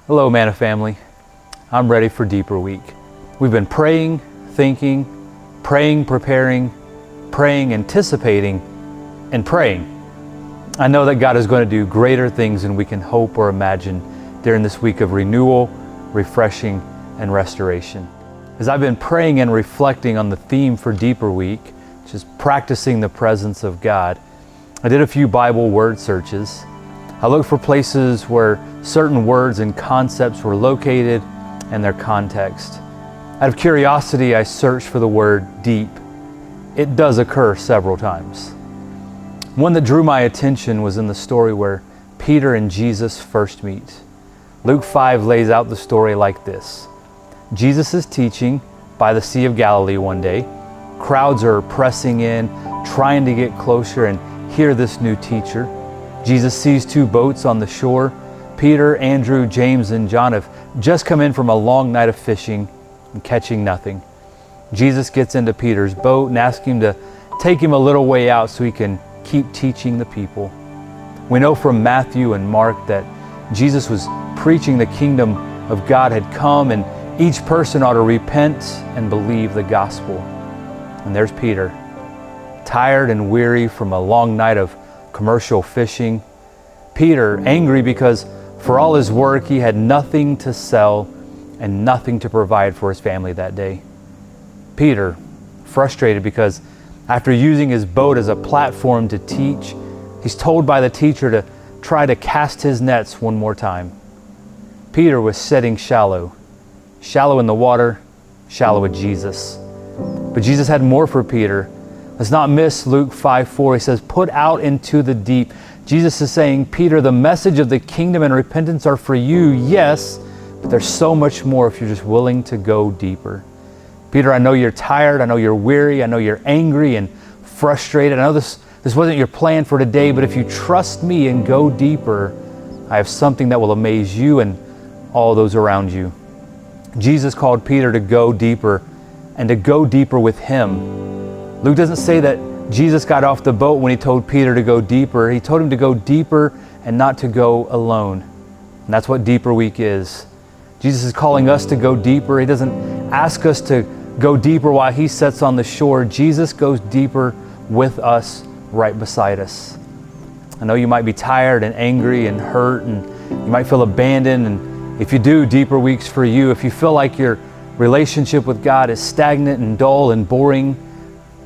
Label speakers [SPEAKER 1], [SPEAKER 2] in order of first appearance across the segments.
[SPEAKER 1] Hello, Manna family. I'm ready for Deeper Week. We've been praying, thinking, praying, preparing, praying, anticipating, and praying. I know that God is going to do greater things than we can hope or imagine during this week of renewal, refreshing, and restoration. As I've been praying and reflecting on the theme for Deeper Week, which is practicing the presence of God, I did a few Bible word searches. I looked for places where certain words and concepts were located and their context. Out of curiosity, I searched for the word deep. It does occur several times. One that drew my attention was in the story where Peter and Jesus first meet. Luke 5 lays out the story like this. Jesus is teaching by the Sea of Galilee one day. Crowds are pressing in, trying to get closer and hear this new teacher. Jesus sees two boats on the shore. Peter, Andrew, James, and John have just come in from a long night of fishing and catching nothing. Jesus gets into Peter's boat and asks him to take him a little way out so he can keep teaching the people. We know from Matthew and Mark that Jesus was preaching the kingdom of God had come and each person ought to repent and believe the gospel. And there's Peter, tired and weary from a long night of commercial fishing. Peter, angry because for all his work he had nothing to sell and nothing to provide for his family that day. Peter, frustrated because after using his boat as a platform to teach, he's told by the teacher to try to cast his nets one more time. Peter was setting shallow in the water, shallow with Jesus. But Jesus had more for Peter. Let's not miss Luke 5:4. He says, put out into the deep. Jesus is saying, Peter, the message of the kingdom and repentance are for you, yes, but there's so much more if you're just willing to go deeper. Peter, I know you're tired. I know you're weary. I know you're angry and frustrated. I know this wasn't your plan for today, but if you trust me and go deeper, I have something that will amaze you and all those around you. Jesus called Peter to go deeper and to go deeper with him. Luke doesn't say that Jesus got off the boat when he told Peter to go deeper. He told him to go deeper and not to go alone. And that's what Deeper Week is. Jesus is calling us to go deeper. He doesn't ask us to go deeper while he sits on the shore. Jesus goes deeper with us right beside us. I know you might be tired and angry and hurt and you might feel abandoned. And if you do, Deeper Week's for you. If you feel like your relationship with God is stagnant and dull and boring,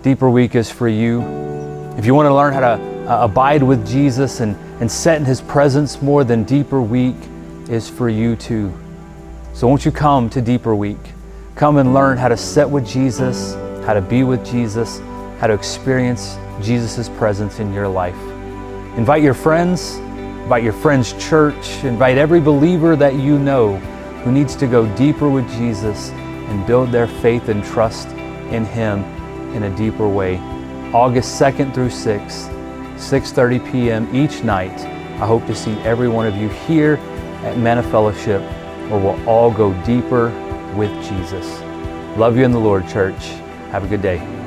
[SPEAKER 1] Deeper Week is for you. If you want to learn how to abide with Jesus and set in his presence more, then Deeper Week is for you too. So won't you come to Deeper Week? Come and learn how to sit with Jesus, how to be with Jesus, how to experience Jesus' presence in your life. Invite your friends, invite your friend's church, invite every believer that you know who needs to go deeper with Jesus and build their faith and trust in him in a deeper way. August 2nd through 6th, 6:30 p.m. each night. I hope to see every one of you here at Manna Fellowship, where we'll all go deeper with Jesus. Love you in the Lord, church. Have a good day.